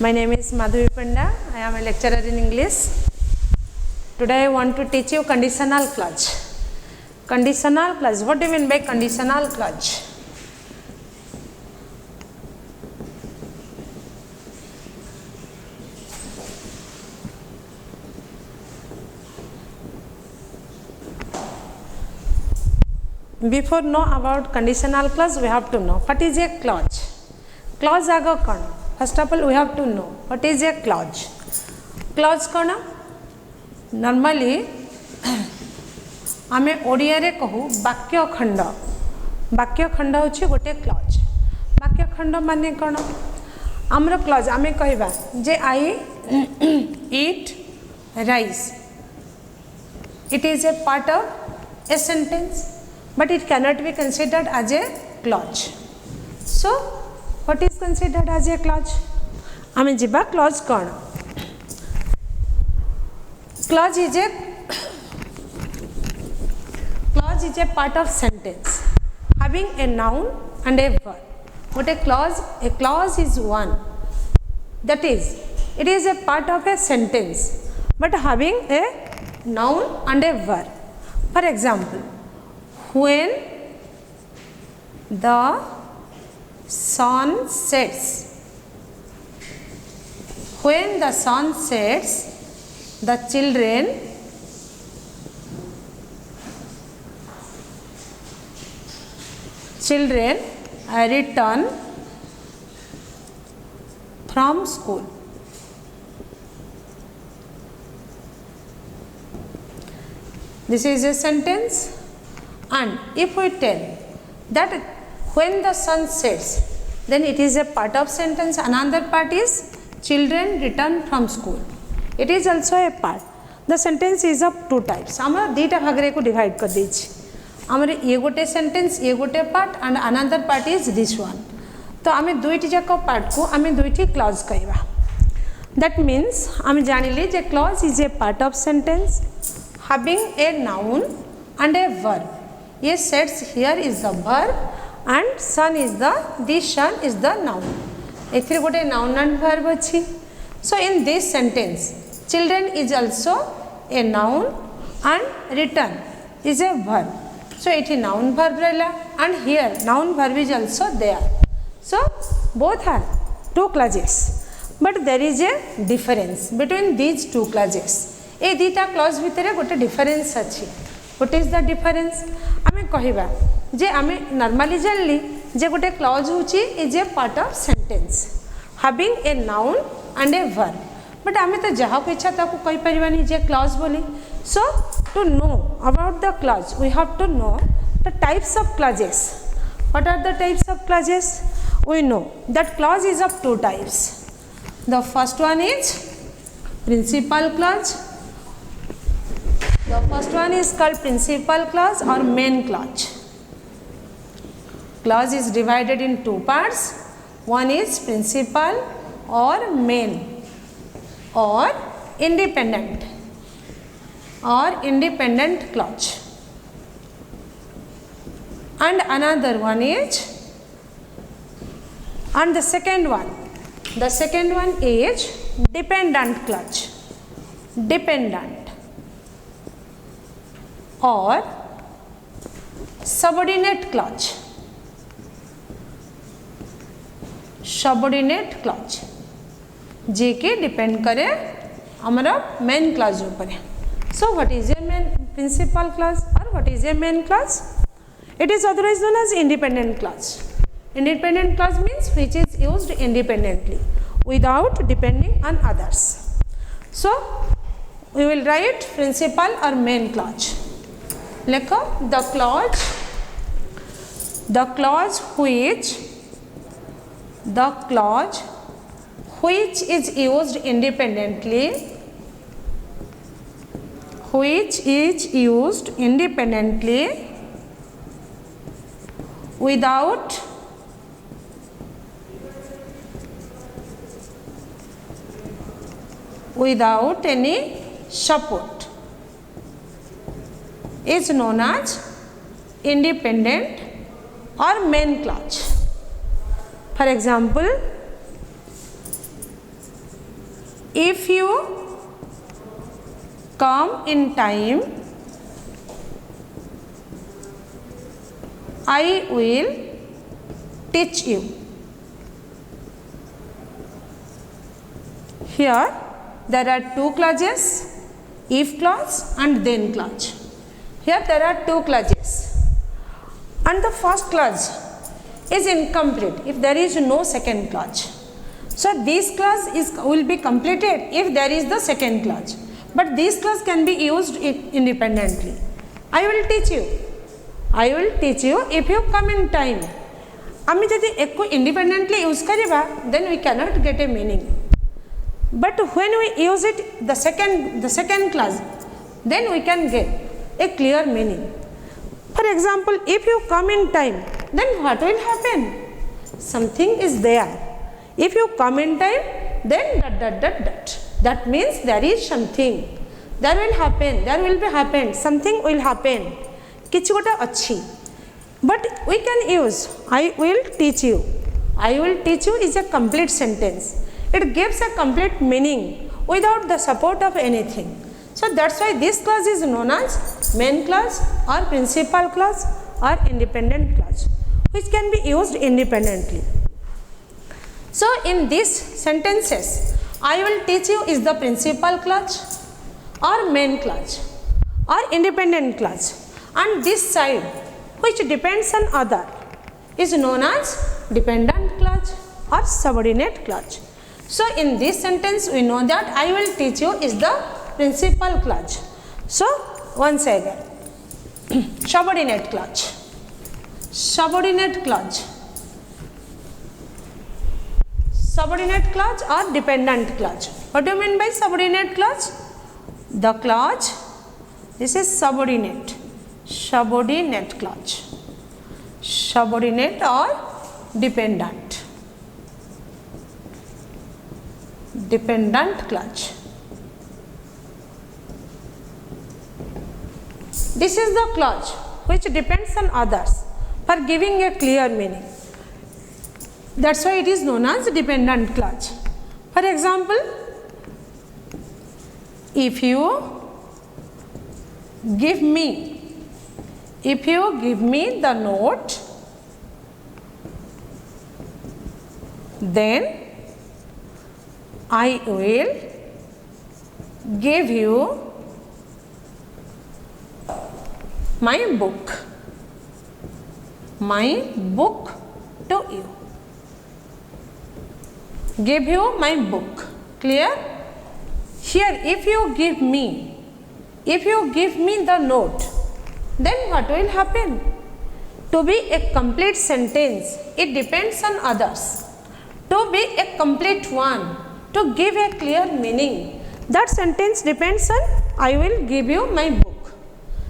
My name is Madhavi Panda. I am a lecturer in English. Today I want to teach you conditional clause. Conditional clause. What do you mean by conditional clause? Before know about conditional clause, we have to know what is a clause. Clause आगो कौन? First of all, we have to know what is a clause. Clause कौन? Normally, आमे ओडिया रे कहू वाक्य खंड. वाक्य खंड होची गोटे क्लॉज. वाक्य खंड माने कौन? आमर क्लॉज आमे कहबा जे आई eat rice. It is a part of a sentence, but it cannot be considered as a clause. So, what is considered as a clause? आमे जिबा clause कौन? Clause is a part of sentence having a noun and a verb. What a clause is one. That is, it is a part of a sentence but having a noun and a verb. For example, when the sun sets. When the sun sets, the children return from school. This is a sentence, and if we tell that when the sun sets, then it is a part of sentence. Another part is children return from school. It is also a part. The sentence is of two types. आमर दीटा भागरे को divide कर दीची. आमर ये गोटे sentence, ये गोटे part, and another part is this one. तो आमे दुईटी जाको part को आमे दुईटी clause कहवा. That means आमे जानिले जे clause is a part of sentence having a noun and a verb. ये sets here is the verb and sun is this sun is the noun. एथिरे गोटे noun and verb अछि. So in this sentence, children is also a noun and return is a verb. So it is noun verb rela, and here noun verb is also there. So both are two clauses, but there is a difference between these two clauses. ए दीटा clause भितर गोटे difference अच्छी. What is the difference? आमे कहिबा जे आमे normally जानली जे गोटे clause होची is a part of sentence having a noun and a verb. But आमे तो जहाँ को इच्छा ताको कहि परिबानी जे क्लॉज बोली. So to know about the clause we have to know the types of clauses. What are the types of clauses? We know that clause is of two types. The first one is principal clause. The first one is called principal clause or main clause. Clause is divided in two parts. One is principal or main or independent clause. And another one is, and the second one is dependent clause. Dependent or subordinate clause. Subordinate clause जे के depend करे हमारा main clause ऊपर. So what is a main principal clause और what is a main clause? It is otherwise known as independent clause. Independent clause means which is used independently without depending on others. So we will write principal or main clause. लिखो the clause which is used independently without any support is known as independent or main clause. For example, if you come in time, I will teach you. Here there are two clauses, if clause and then clause. Here there are two clauses and the first clause is incomplete if there is no second clause. So this clause will be completed if there is the second clause, but this clause can be used independently. I will teach you. I will teach you if you come in time. आमी जदि एको independently use करिबा then we cannot get a meaning. But when we use it the second clause, then we can get a clear meaning. For example, if you come in time, then what will happen? Something is there. If you come in time, then that. That means there is something. There will happen. There will be happened. Something will happen. किछ गोटा अच्छी. But we can use I will teach you. I will teach you is a complete sentence. It gives a complete meaning without the support of anything. So that's why this clause is known as main clause or principal clause or independent clause, which can be used independently. So in these sentences, I will teach you is the principal clause or main clause or independent clause, and this side which depends on other is known as dependent clause or subordinate clause. So in this sentence we know that I will teach you is the principal clause. So once again, subordinate clause. Subordinate clause. Subordinate clause or dependent clause. What do you mean by subordinate clause? The clause, this is subordinate. Subordinate clause. Subordinate or dependent. Dependent clause. This is the clause which depends on others for giving a clear meaning. That's why it is known as dependent clause. For example, if you give me the note, then I will give you my book to you. Give you my book. Clear? Here if you give me the note, then what will happen? To be a complete sentence, it depends on others. To be a complete one, to give a clear meaning, that sentence depends on I will give you my book.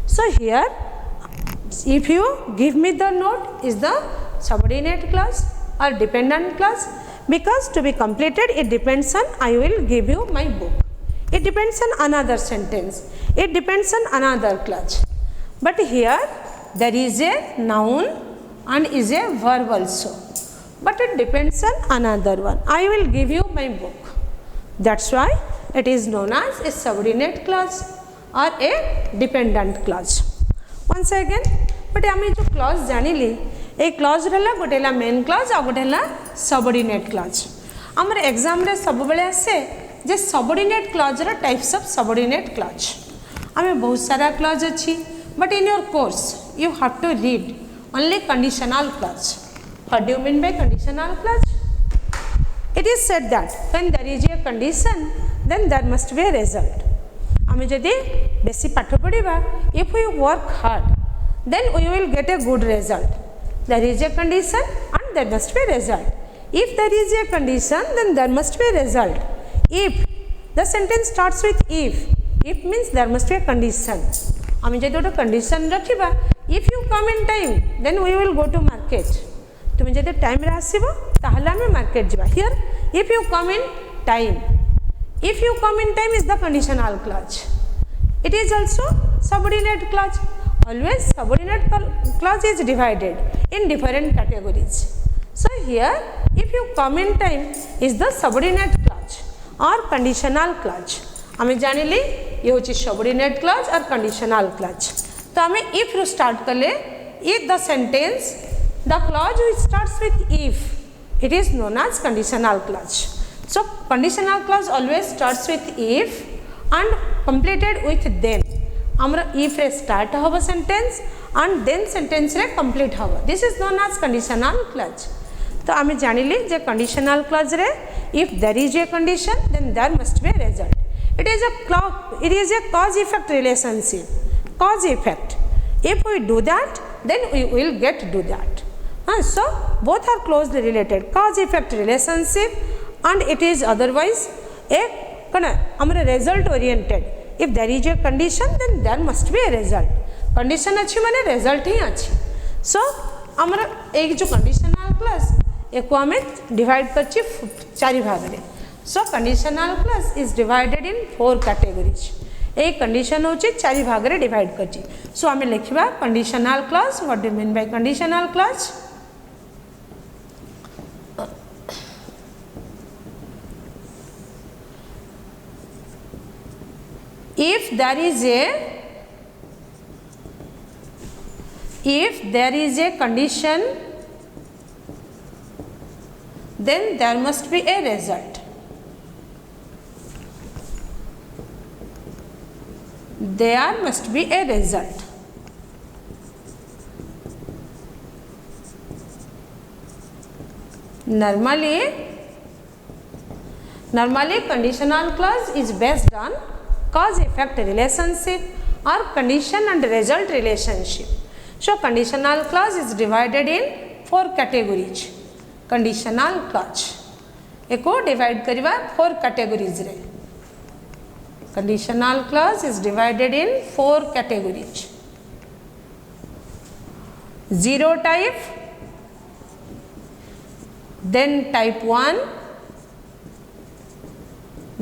So here, if you give me the note is the subordinate clause or dependent clause, because to be completed it depends on I will give you my book. It depends on another sentence. It depends on another clause. But here there is a noun and is a verb also. But it depends on another one. I will give you my book. That's why it is known as a subordinate clause or a dependent clause. Once again, but आम जो clause जानिली, एक clause रहला गोटे ला main clause और गोटे ला subordinate clause. आमर exam रे सब बड़े आसे जे subordinate clause रा types of subordinate clause. आमे बहुत सारा clause अच्छी, but in your course you have to read only conditional clause. What do you mean by conditional clause? It is said that when there is a condition, then there must be a result. आमे जदि बेसी पाठ पढ़िबा, if we work hard, then we will get a good result. There is a condition and there must be a result. If there is a condition, then there must be a result. If the sentence starts with if means there must be a condition. आमे जदि गोटे condition रखिबा, if you come in time, then we will go to market. तुम जदि time रे आसीबो ताहले आमे market जिबा. Here if you come in time, if you come in time is the conditional clause. It is also subordinate clause. Always subordinate clause is divided in different categories. So here if you come in time is the subordinate clause और conditional clause आम जानिली ये हूँ subordinate clause और conditional clause. तो आम if रु start कले if the sentence the clause which starts with if it is known as conditional clause. So conditional clause always starts with if and completed with then आमर if रे start हम sentence and then sentence रे complete हम this is known as conditional clause. तो आम जानिली जे conditional clause रे if there is a condition then there must be a result. It is a cause effect relationship, cause effect. If we do that then we will get do that. So both are closely related, cause effect relationship, and it is otherwise a amara result oriented. If there is a condition then there must be a result. Condition अच्छी माने result ही अच्छी। So amara एक जो conditional clause एको आमे divide करची चारि भाग रे। So conditional clause is divided in 4 categories. A condition होची चारि भाग रे divide करची। So आमे लिखिबा conditional clause. What do you mean by conditional clause? If there is a condition then there must be a result. There must be a result. Normally conditional clause is based on cause effect relationship or condition and result relationship. So conditional clause is divided in 4 categories. Conditional clause echo divide करिबा 4 categories रे। Conditional clause is divided in 4 categories. Zero type, then type 1,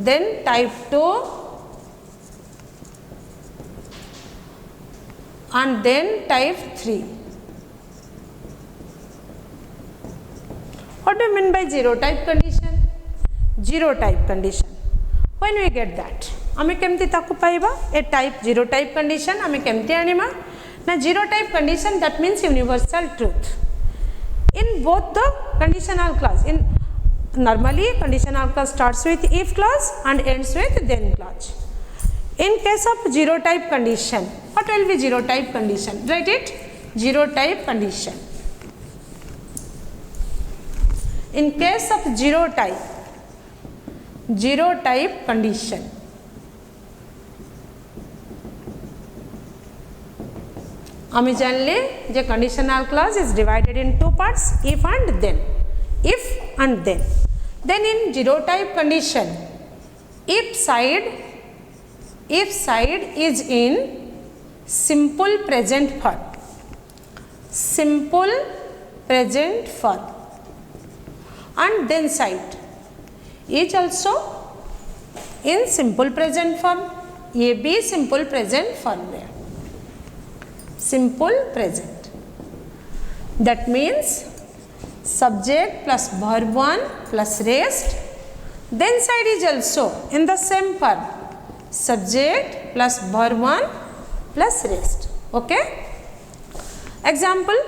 then type 2, and then type 3. What do you mean by zero type condition? Zero type condition. When we get that? आमे केमती ताकू पाइबा ए type zero type condition आमे केमती आनिमा ना zero type condition that means universal truth in both the conditional clause. In normally conditional clause starts with if clause and ends with then clause. In case of zero type condition what will be zero type condition? Write it, zero type condition. In case of zero type condition आमी जानले जे conditional clause is divided in 2 parts, if and then. If and then. Then in zero type condition, if side is in simple present form, and then side is also in simple present form, ये भी simple present form है, simple present. That means subject plus verb 1 plus rest, then side is also in the same form, subject plus verb 1 plus rest. Okay, example,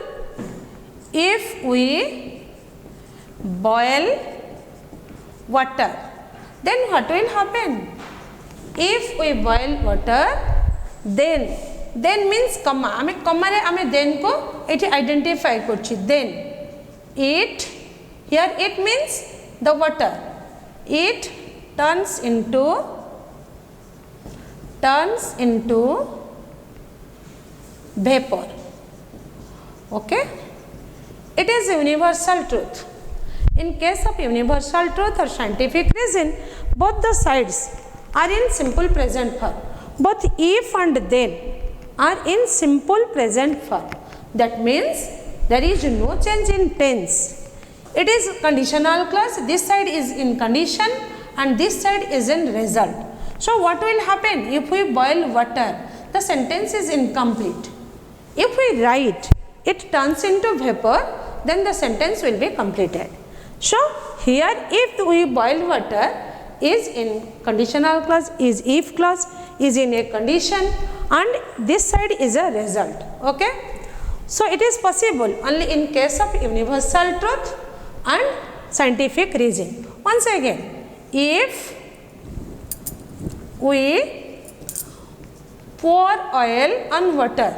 if we boil water then what will happen? If we boil water then means comma, आमे comma रे आमे then को एठी identify करछि, then it, here it means the water, it turns into vapor. Okay, it is universal truth. In case of universal truth or scientific reason, both the sides are in simple present form, both if and then are in simple present form. That means there is no change in tense. It is conditional clause, this side is in condition and this side is in result. So what will happen if we boil water? The sentence is incomplete. If we write it turns into vapor, then the sentence will be completed. So here if we boil water, is in conditional clause, is if clause, is in a condition, and this side is a result. Okay. So it is possible only in case of universal truth and scientific reason. Once again, if we pour oil on water,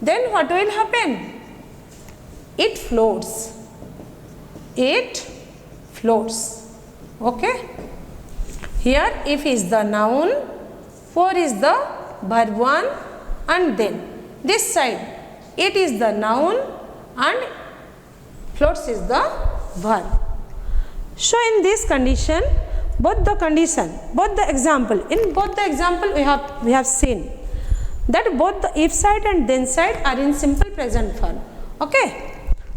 then what will happen? It floats. It floats. Okay. Here if is the noun, pour is the verb 1, and then this side it is the noun and floats is the verb. So in this condition, both the example we have seen that both the if side and then side are in simple present form. Okay.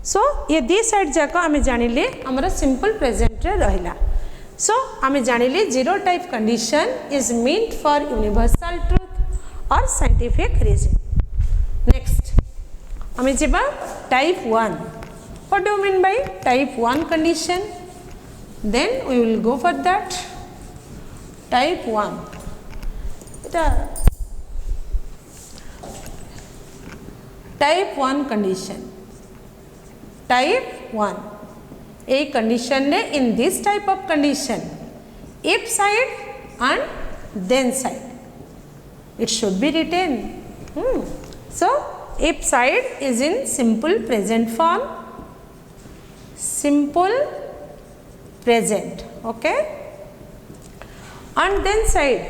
So ये दी side जाक आम जानिले आमर simple present रे रहिला. So आम जानिले zero type condition is meant for universal truth और scientific reason. Next आम जीवा type 1. What do mean by type 1 condition? Then we will go for that. Type 1. Type 1 condition. Type 1. A condition in this type of condition, if side and then side, it should be written. So if side is in simple present form, simple present, okay, and then side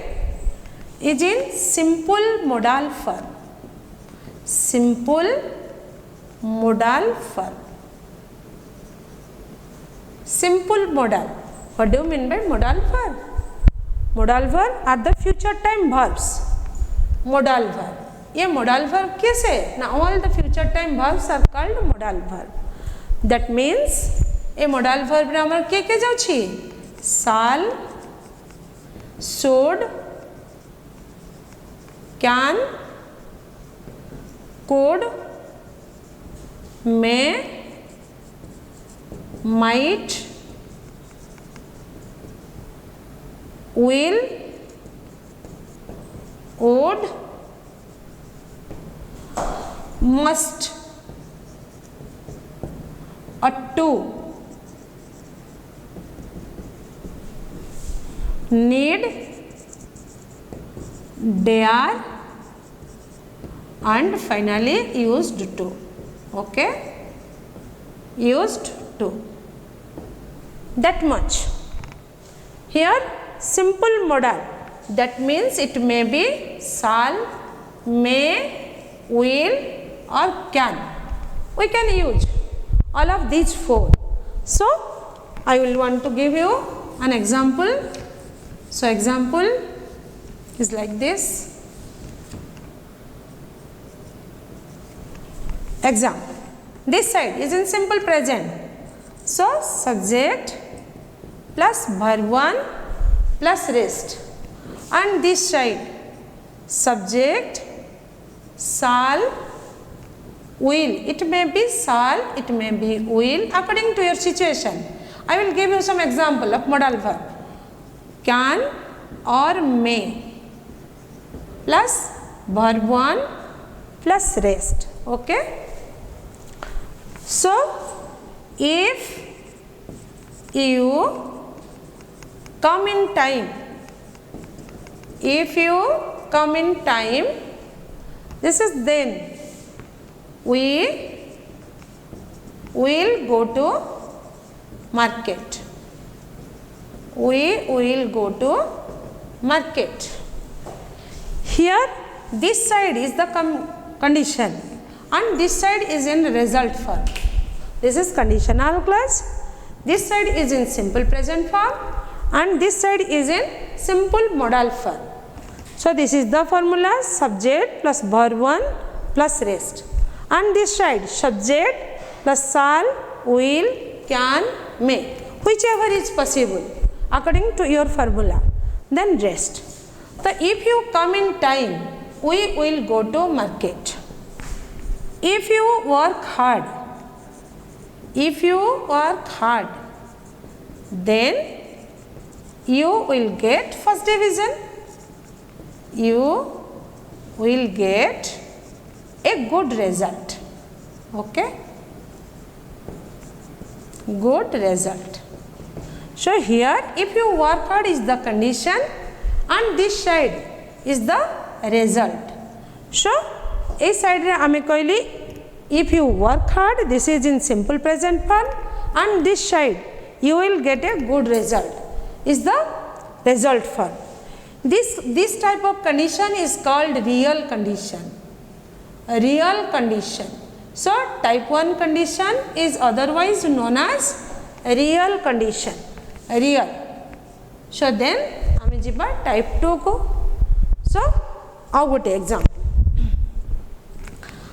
is in simple modal form, simple modal form, simple modal. What do you mean by modal verb? Modal verb are the future time verbs. Modal verb, ये modal verb कैसे? Now all the future time verbs are called modal verb. That means A modal verb रे हमर के जाउछि? shall, should, can, could, may, might, will, would, must, ought to, need, dare, and finally used to. Okay, used to. That much. Here simple modal, that means it may be shall, may, will or can. We can use all of these four. So I will want to give you an example. So example is like this. Example. This side is in simple present. So subject plus verb 1 plus rest. And this side subject, shall, will. It may be shall, it may be will, according to your situation. I will give you some example of modal verb. Can or may plus verb 1 plus rest. Okay. So if you come in time, if you come in time, this is then we will go to market. We will go to market. Here this side is the condition and this side is in result form. This is conditional clause. This side is in simple present form and this side is in simple modal form. So this is the formula: subject plus verb 1 plus rest. And this side subject plus shall, will, can, may, whichever is possible according to your formula, then rest. So if you come in time, we will go to market. If you work hard, if you work hard, then you will get first division. You will get a good result. Okay, good result. So here if you work hard is the condition and this side is the result. So a side रे आमे कहली if you work hard, this is in simple present form, and this side you will get a good result is the result form. This type of condition is called real condition. A real condition. So type 1 condition is otherwise known as real condition. Real. So then आमे जिबा type 2 को. So आउ गोटे example.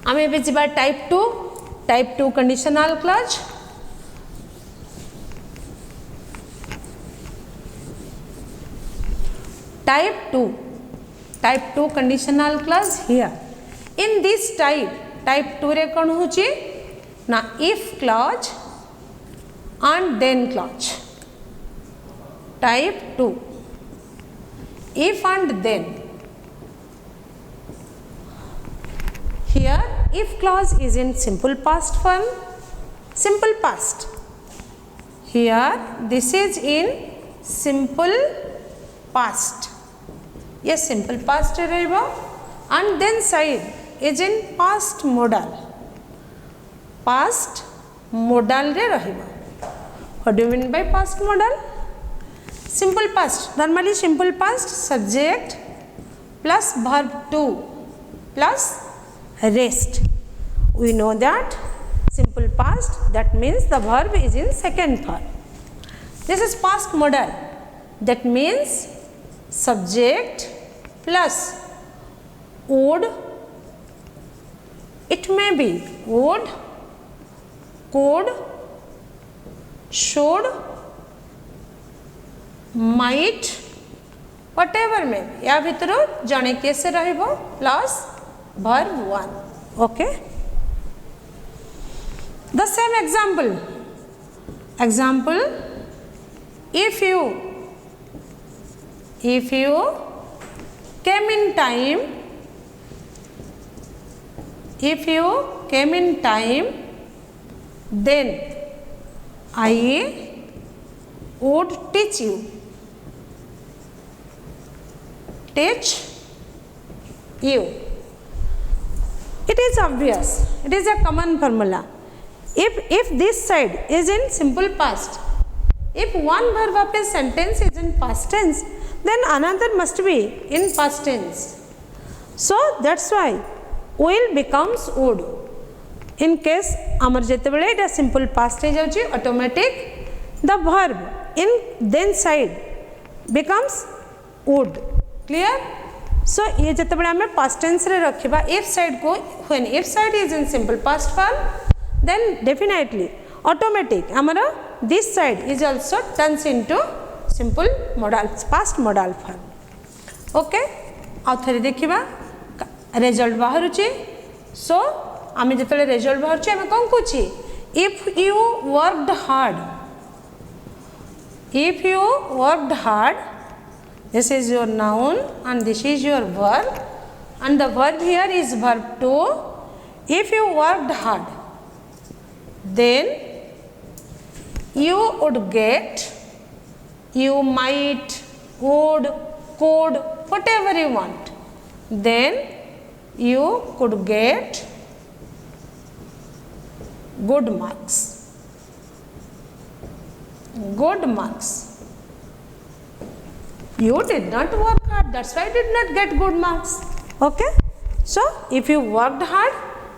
आमे एबे जिबा type 2 conditional clause. Type 2 conditional clause here. In this type 2 रे कौन होची ना if clause and then clause. Type 2 if and then. Here if clause is in simple past form, simple past. Here this is in simple past. Yes, simple past रहेगा and then side is in past modal. Past modal रे रहेगा. What do you mean by past modal? Simple past. Normally simple past subject plus verb to plus rest. We know that simple past, that means the verb is in second form. This is past modal. That means subject plus would, it may be would, could, should, might, whatever may be. या भितर जने कैसे रहिबो plus verb 1. Okay. The same example. Example, if you came in time, if you came in time, then I would teach you. Teach you. It is obvious. It is a common formula. If this side is in simple past, if one verb of a sentence is in past tense, then another must be in past tense. So that's why will becomes would. In case amar jete bele eta simple past he jauchi, automatic the verb in then side becomes would. Clear? So ye jete bele ame past tense re rakhiba if side ko, when if side is in simple past form, then definitely automatic amara this side is also turns into simple modal, past modal form. Okay, आउ थरे देखिबा result बाहरुची. सो आमे जतले result बाहरुची आमे कोन कुची, if you worked hard, if you worked hard, this is your noun and this is your verb, and the verb here is verb 2. If you worked hard, then you would get, you might, would, could, whatever you want, then you could get good marks. Good marks. You did not work hard, that's why you did not get good marks. Okay? So if you worked hard,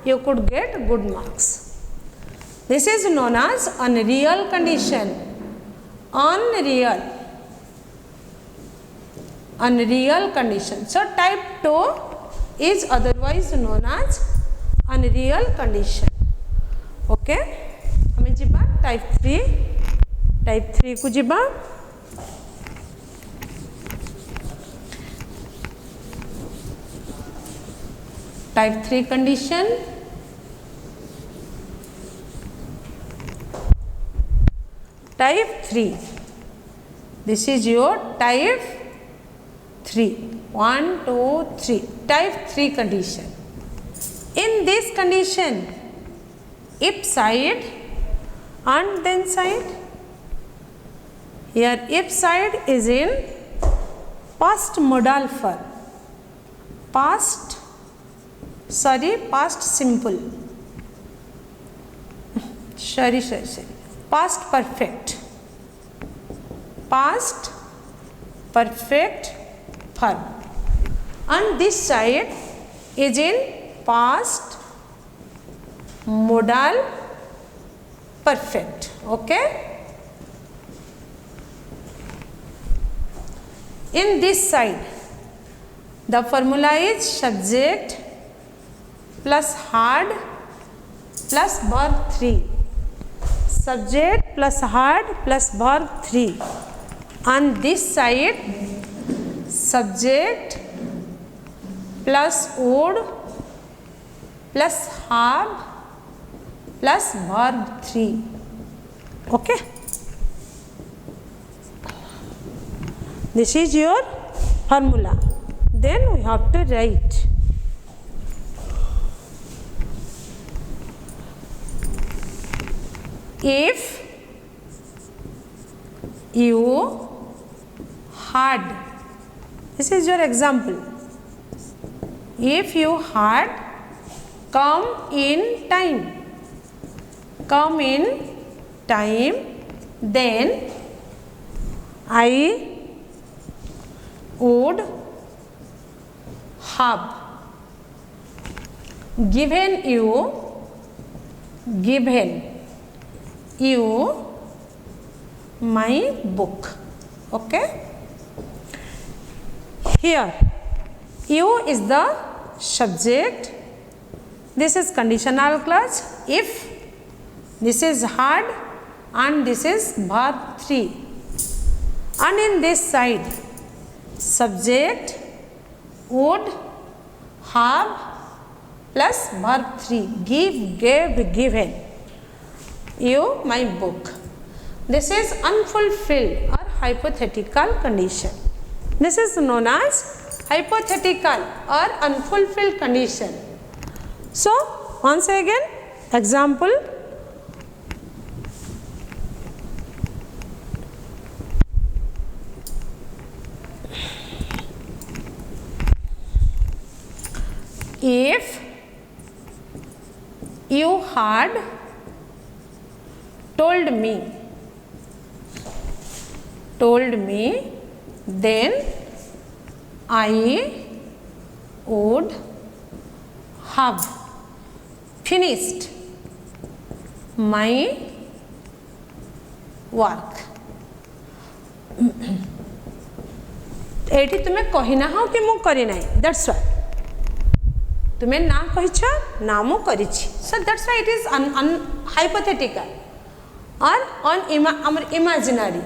you could get good marks. This is known as unreal condition. Unreal condition. So type 2 is otherwise known as unreal condition. Okay, हमें जिबा type 3 को जिबा. Type 3 condition. type 3. This is your type 3. 1 2 3 type 3 condition. In this condition, if side and then side, here if side is in past modal form, past simple, past perfect form, and this side is in past modal perfect. Okay, in this side the formula is subject plus hard plus verb 3, subject plus hard plus verb 3. On this side, subject plus would plus have plus verb 3. Okay, this is your formula. Then we have to write if you had, this is your example, if you had come in time, then I would have given you my book. Okay, here you is the subject, this is conditional clause if, this is had, and this is verb 3, and in this side subject would have plus verb 3, give, gave, given you my book. This is unfulfilled or hypothetical condition. This is known as hypothetical or unfulfilled condition. So once again, example, if you had told me, then I would have finished my work. एठी तुम्हें कहिना हो कि मु करी नाही, that's why तुम्हें ना कहिछ ना मु करिछि, so that's why it is hypothetical or on imaginary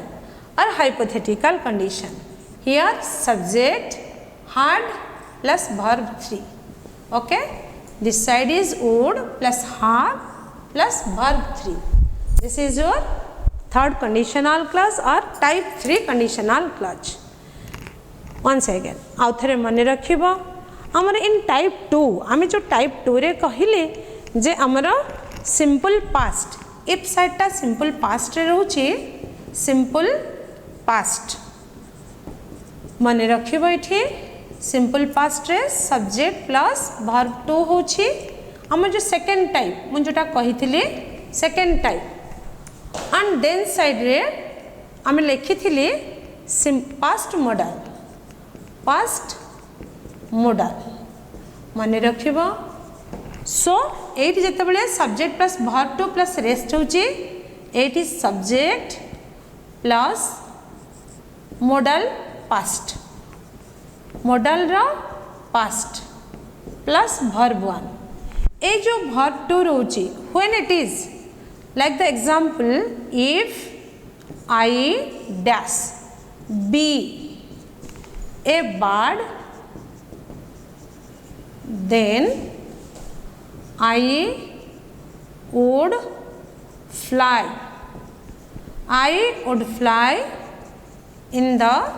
or hypothetical condition. Here subject had plus verb 3. Okay, this side is would plus have plus verb 3. This is your third conditional clause or type 3 conditional clause. Once again आउ थरे मन रखिबो, हमर इन type 2 आमे जो type 2 रे कहिले जे हमर सिंपल पास्ट, इफ साइड टा सिंपल पास्ट रे रहउची, सिंपल पास्ट मन रखिबो एठी सिंपल पास्ट रे सब्जेक्ट प्लस वर्ब 2 होची हमर जो सेकंड टाइप मु जोटा कहिथिली second type, and then side रे आमे लिखिथिली पास्ट मॉडल मन रखिबो. सो एठी जेतेबेले subject plus verb 2 plus rest होची, एठी subject plus modal past, modal रो पास्ट प्लस वर्ब 1. ए जो verb 2 रोची when it is like the example if I dash be a bird then I would fly I would fly in the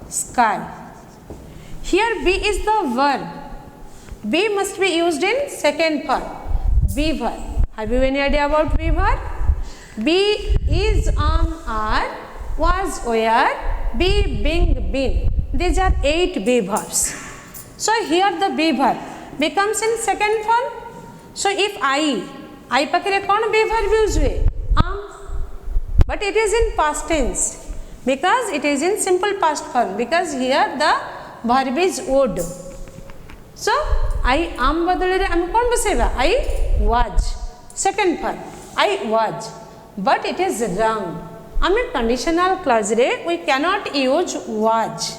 sky. Here be is the verb. Be must be used in second form. Be verb. Have you any idea about be verb? Be, is, are, was, were, be, being, been. These are 8 be verbs. So here the be verb becomes in second form. So if I पाखरे कौन be verb use हुए? But it is in past tense because it is in simple past form, because here the verb is would. So I am बदले आम कौन बसेगा? I was. Second form I was, but it is wrong. I mean conditional clause re we cannot use was.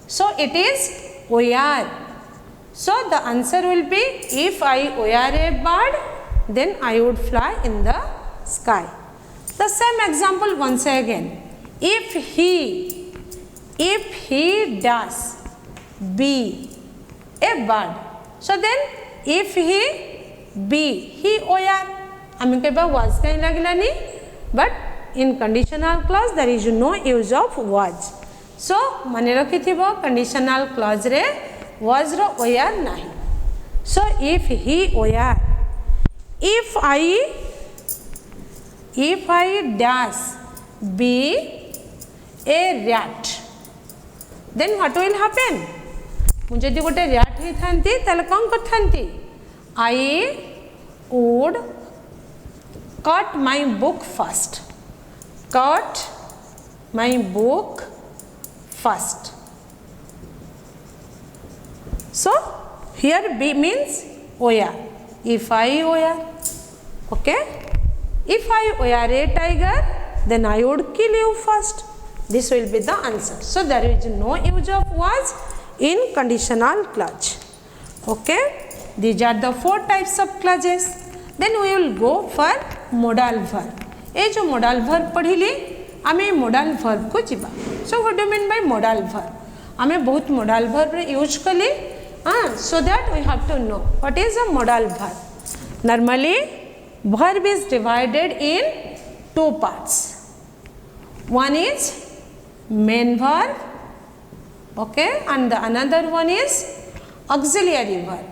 So it is were. So the answer will be, if I were a bird, then I would fly in the sky. The same example once again. If he does be a bird, so then if he be, he were. आम के was कहीं लगलानी, but in conditional clause there is no use of was. So माने रखी थी वो conditional clause रे was row were नहीं. So if he were, if I does be a rat, then what will happen? मुझे यदि गोटे rat ही थांती ताले कौन कर थांती? I would cut my book first. Cut my book first. So here be means were. If I were, okay. If I were a tiger, then I would kill you first. This will be the answer. So there is no use of was in conditional clause. Okay. These are the 4 types of clauses. Then we will go for modal verb. ये जो modal verb पढ़िली, आमे modal verb को जीवा. So what do you mean by modal verb? आमे बहुत modal verb रे use कली. So that we have to know what is a modal verb. Normally, verb is divided in 2 parts. One is main verb, okay, and the another one is auxiliary verb.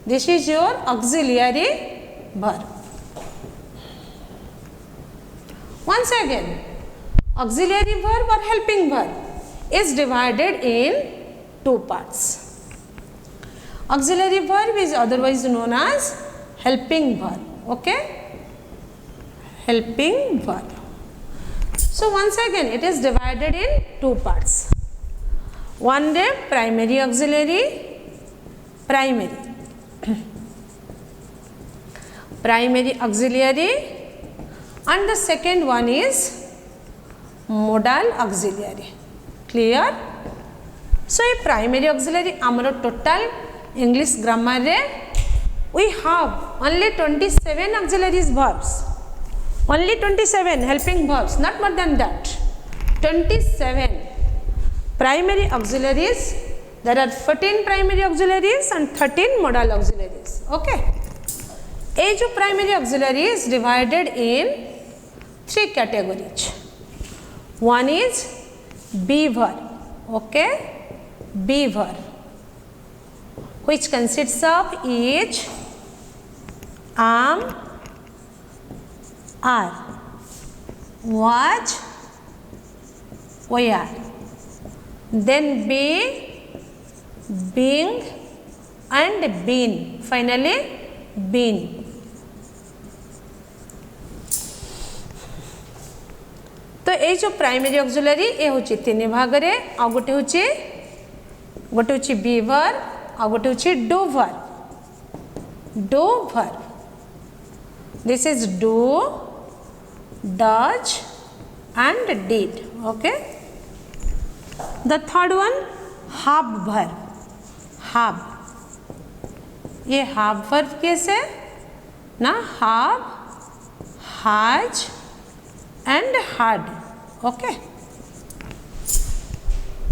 This is your auxiliary verb. Once again, auxiliary verb or helping verb is divided in 2 parts. Auxiliary verb is otherwise known as helping verb, okay, helping verb. So once again it is divided in 2 parts. One day primary auxiliary, primary auxiliary, and the second one is modal auxiliary. Clear? So a primary auxiliary amaro total English grammar re we have only 27 auxiliaries verbs. Only 27 helping verbs, not more than that. 27 primary auxiliaries. There are 14 primary auxiliaries and 13 modal auxiliaries. Okay. A जो primary auxiliary is divided in 3 categories. One is be verb. Okay. Be verb, which consists of is, am, are, was, were. Then be, being, and been. Finally, been. तो ये जो primary auxiliary ये होची 3 भाग रे आ गोटे होची बी वर्ब आ गोटे होची do verb. Do verb, this is do, does and did. Okay. The third one have verb. have, ये have verb कैसे ना, have, has and had. Okay.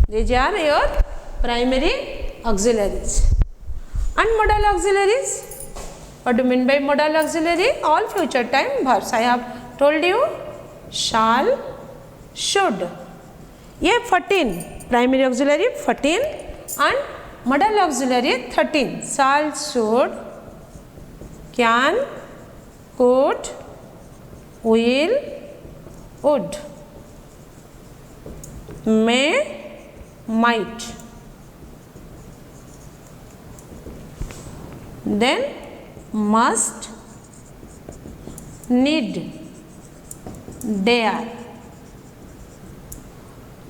These are your primary auxiliaries. And modal auxiliaries. What do you mean by modal auxiliary? All future time verbs. I have told you shall, should. ये 14 primary auxiliary 14 and modal auxiliary 13 shall, should, can, could, will, would, may, might. Then must, need, dare,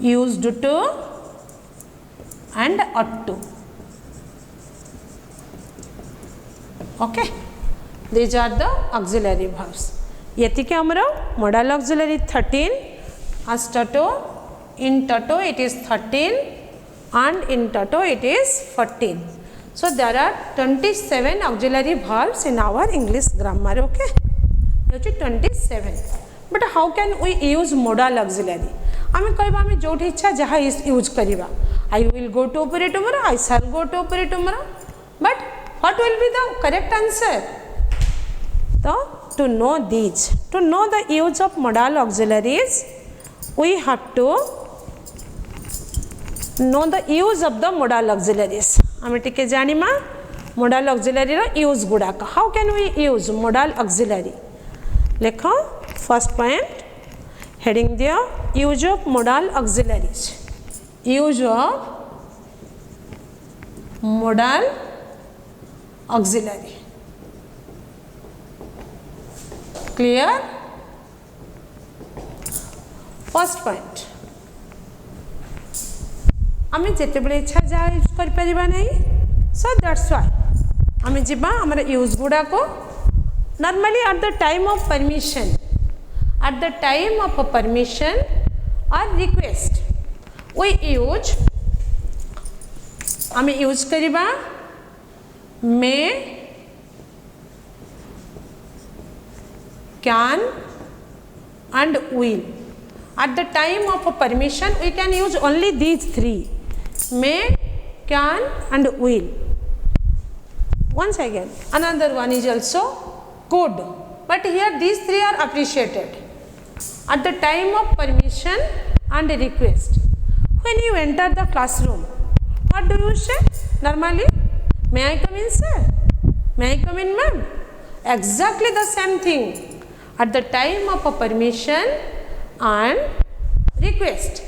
used to and ought to. Okay, these are the auxiliary verbs. यतिके आमर modal auxiliary 13 as toto, in toto it is 13 and in toto it is 14. So there are 27 auxiliary verbs in our English grammar. Okay, 27. But how can we use modal auxiliary? आमे कहबा आमे जोठी इच्छा जहाँ use करिबा. I will go to opera tomorrow, I shall go to opera tomorrow. But what will be the correct answer? So to know these, to know the use of modal auxiliaries, we have to know the use of the modal auxiliaries. आमे टिके जानिमा modal auxiliary रा use गुड़ाक. How can we use modal auxiliary? लेखो first point heading there, use of modal auxiliaries. Use of modal auxiliary. Clear? First point. आमे जेते बले इच्छा जा use कर परिबा नहीं. So that's why आमे जिबा हमरा यूज गुडा को normally at the time of permission, at the time of a permission or request we use, आमे यूज करिबा may, can and will. At the time of a permission we can use only these three: may, can and will. Once again another one is also could, but here these three are appreciated. At the time of permission and request, when you enter the classroom, what do you say normally? May I come in, sir? May I come in, ma'am? Exactly the same thing. At the time of a permission and request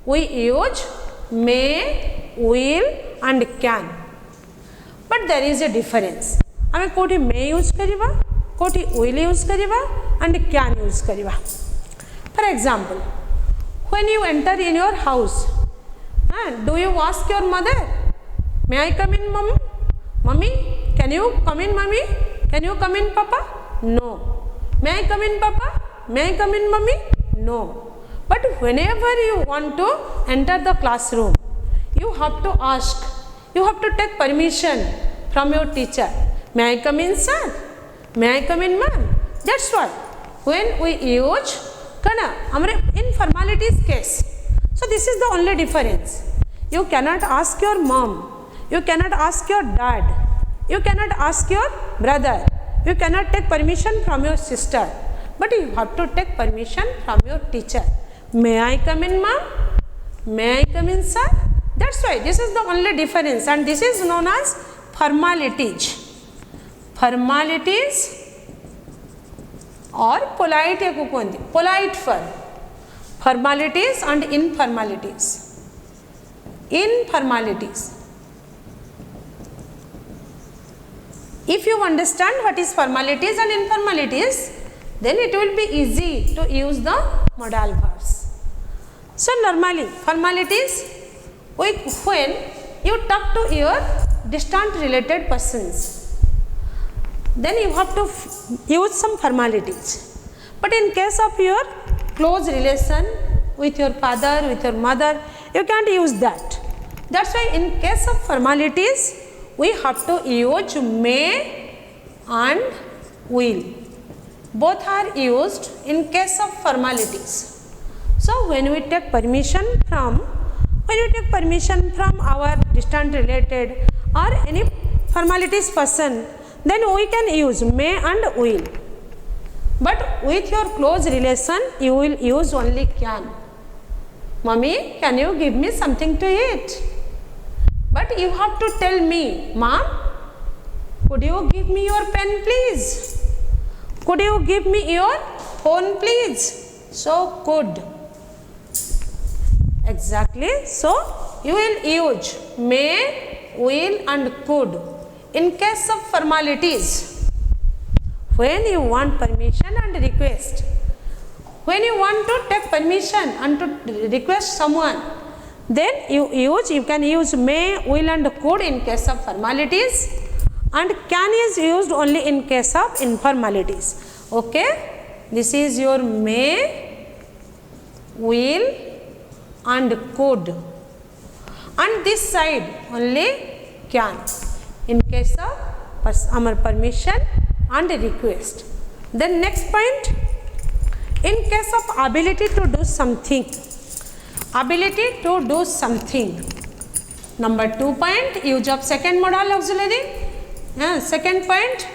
we use may, will and can. But there is a difference. आमे कोठी may use करिबा, कोठी will use करिबा and can use करिबा. For example, when you enter in your house, do you ask your mother, may I come in, mom? Mummy, can you come in, mummy? Can you come in, papa? No. May I come in, papa? May I come in, mummy? No. But whenever you want to enter the classroom, you have to ask, you have to take permission from your teacher. May I come in, sir? May I come in, ma'am? That's why when we use kana amare in formalities case. So this is the only difference. You cannot ask your mom, you cannot ask your dad, you cannot ask your brother, you cannot take permission from your sister, but you have to take permission from your teacher. May I come in, ma'am? May I come in, sir? That's why this is the only difference, and this is known as formalities. Formalities or polite polite form. Formalities and informalities. Informalities. If you understand what is formalities and informalities, then it will be easy to use the modal verbs. So normally formalities, when you talk to your distant related persons, then you have to use some formalities. But in case of your close relation with your father, with your mother, you can't use that. That's why in case of formalities, we have to use may and will. Both are used in case of formalities. So when we take permission from our distant related or any formalities person, then we can use may and will. But with your close relation you will use only can. Mummy, can you give me something to eat? But you have to tell me, Mom, could you give me your pen please? Could you give me your phone please? So could. Exactly. So you will use may, will and could in case of formalities. When you want permission and request. When you want to take permission and to request someone, then you can use may, will and could in case of formalities, and can is used only in case of informalities. Okay, this is your may, will and could, and this side only can in case of our permission and request. Then next point, in case of ability to do something. Ability to do something. Number 2 point, use of second modal auxiliary. Second point,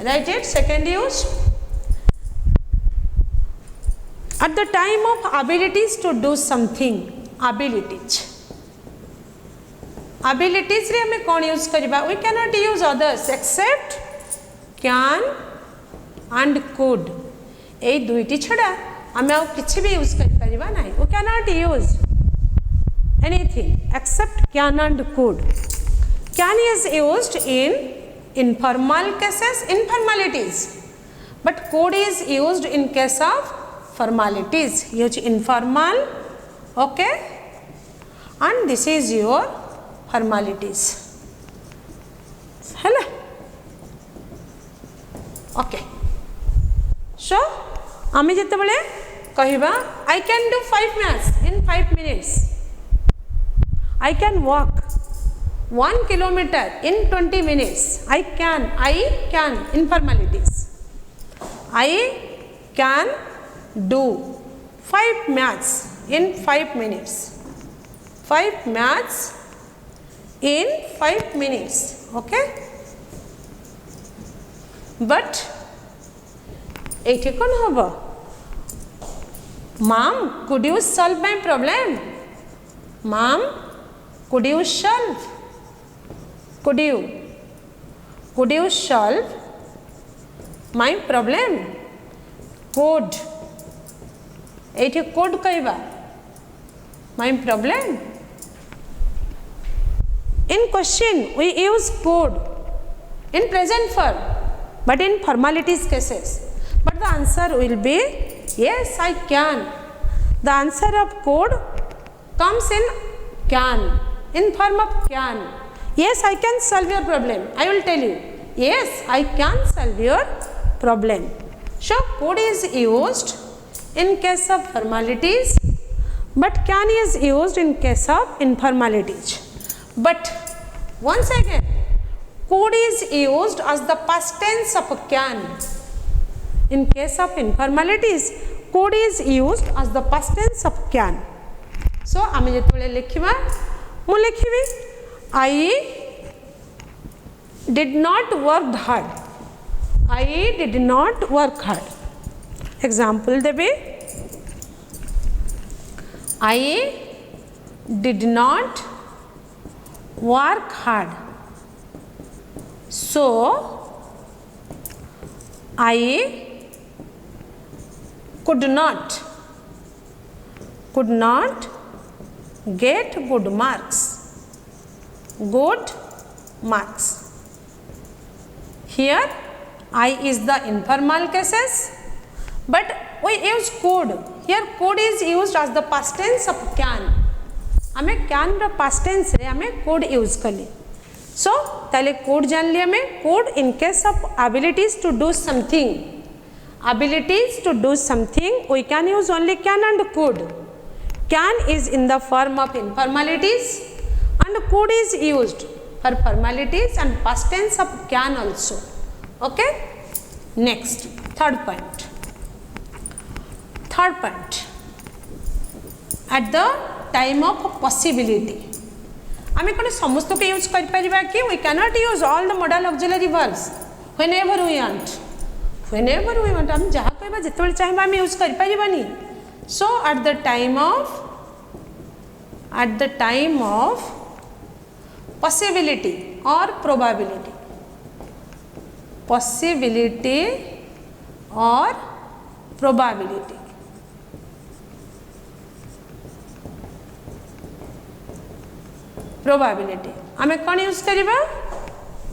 write it, second use. At the time of abilities to do something, abilities. Abilities रे हमें कौन use करिबा? We cannot use others except can and could. ए दुईटी छड़ा हमें आउ किछि भी use कर परिबा नाही. We cannot use anything except can and could. Can is used in informal cases, informalities, but could is used in case of formalities. Use informal, okay, and this is your formalities. Hello, okay. So आमे जते बळे कहिबा I can do 5 minutes in 5 minutes. I can walk 1 kilometer in 20 minutes. I can informalities. I can do 5 minutes in 5 minutes. 5 minutes in 5 minutes. Okay. But एठी कोन होबो? Mom, could you solve my problem? Mom, could you solve? Could you solve my problem? Could. एठी could कहबा. My problem. In question we use could in present form, but in formalities cases. But the answer will be yes, I can. The answer of could comes in can, in form of can. Yes, I can solve your problem. I will tell you. Yes, I can solve your problem. So could is used in case of formalities, but can is used in case of informalities. But once again, could is used as the past tense of can. In case of informalities, could is used as the past tense of can. So आमे जेतबेले लिखिबा मु लिखिबी I did not work hard. I did not work hard. Example देबे I did not work hard. So I could not get good marks. Good marks. Here I is the informal cases, but we use could. Here could is used as the past tense of can. आमे can row past tense रे आमे could use कली. So ताले could जान लिया में could in case of abilities to do something. Abilities to do something we can use only can and could. Can is in the form of informalities and could is used for formalities and past tense of can also. Okay. Next, third point. Third point. At the time of possibility. आमे कोन समस्त के use कर परिबा कि we cannot use all the modal auxiliary verbs whenever we want. Whenever we want हम जहाँ कहबा जितेबाला चाहिए आम यूज करें so at the time of possibility or probability or probability आमे कौन यूज करिबा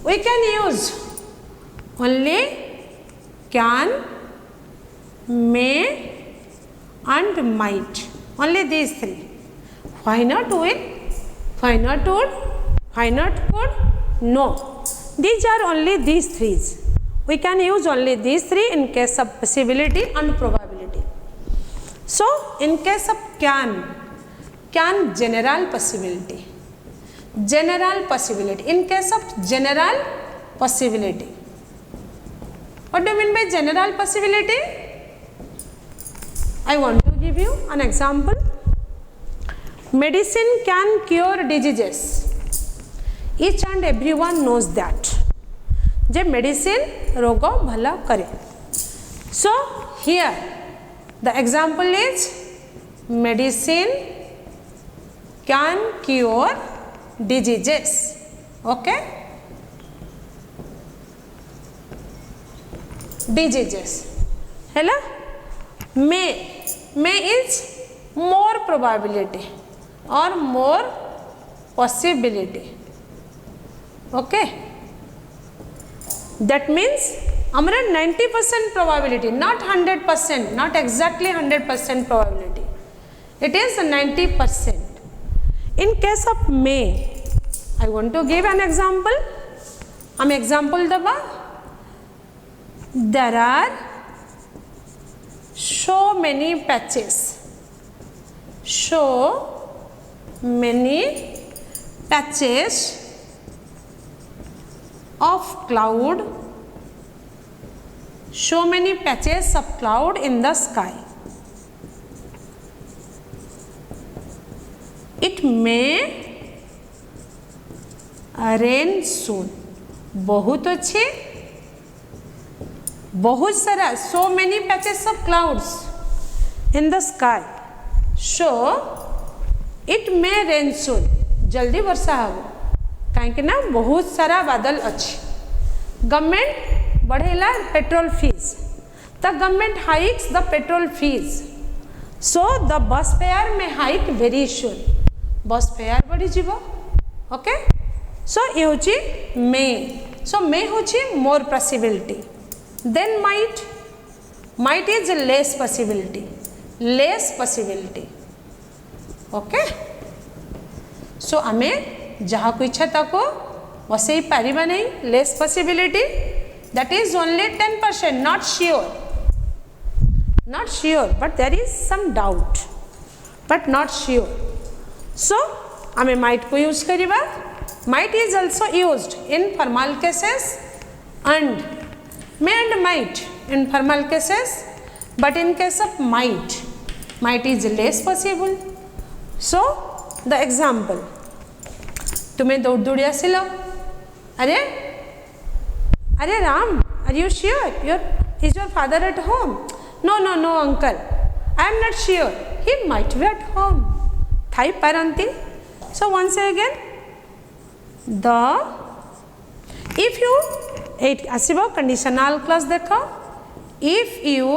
we can use only can, may and might, only these three. Why not will, why not would, why not could, no, these are only these three. We can use only these three in case of possibility and probability. So in case of can general possibility, in case of general possibility, what do you mean by general possibility? I want to give you an example. Medicine can cure diseases. Each and everyone knows that. J medicine रोग भला करे. So here the example is medicine can cure diseases. Okay? Diseases. Hello? May is more probability or more possibility. Okay? That means हमारा 90% probability, not 100%, not exactly 100% probability. It is 90%. In case of may, I want to give an example. हम example दबा. There are so many patches of cloud, so many patches of cloud in the sky. It may rain soon. बहुत अच्छे, बहुत सारा, so many patches of clouds in the sky. So it may rain soon. जल्दी वर्षा हो कहीं ना बहुत सारा बादल अच्छी. गवर्नमेंट बढ़ेला petrol fees, the government hikes the petrol fees, so the bus fare may hike very soon. बस फेयर बढ़ी जीवो. ओके, सो ये होची मे. सो मे होची more possibility. Then might is less possibility. Okay, so आमे जहाँ को इच्छा ताको वसई पारिबा नहीं. Less possibility, that is only 10%, not sure, but there is some doubt, but not sure. So आमे might को use करिबा. Might is also used in formal cases and may and might in formal cases, but in case of might is less possible. So the example, तुम्हें दौड़ दौड़ी आसिल, अरे Ram, are you sure is your father at home? No uncle, I am not sure, he might be at home. थाई पारंती. So once again, if you eight आसिबो कंडीशनल क्लॉज देखो. if you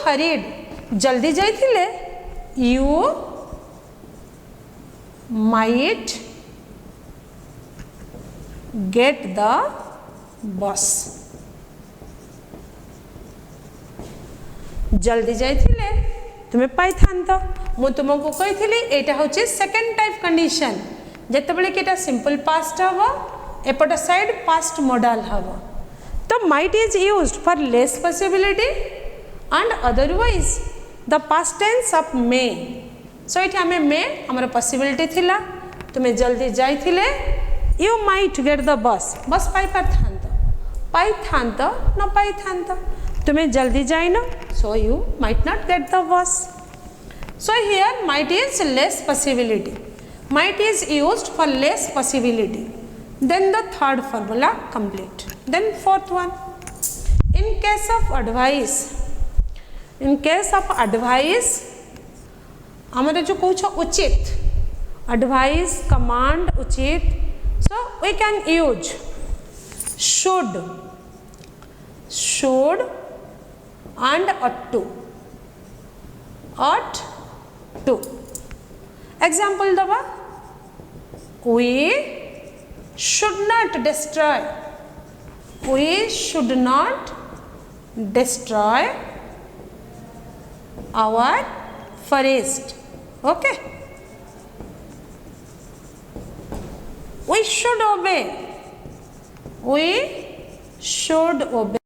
hurried, जल्दी जाइथिले, you might get the bus. जल्दी जाइथिले तुम्हें पाई थांत. मु तुमको कही एटा होची सेकंड टाइप कंडीशन. जेतेबेले कि एटा सिंपल पास्ट हबो, एपट साइड पास्ट मॉडल हबो, तो might is used for less possibility and otherwise the past tense of may. So एठी हमें मे हमर पॉसिबिलिटी थिला, तुम्हें जल्दी जाइथिले, you might get the bus. Bus पाई थांत न पाई थांत, तुम्हें जल्दी जाइनो, so you might not get the bus. So here might is less possibility. Might is used for less possibility. then the third formula complete. Then fourth one, in case of advice हमारे जो कौच उचित advice command उचित, so we can use should and ought to. Example दबा, we should not destroy our forest. Okay, we should obey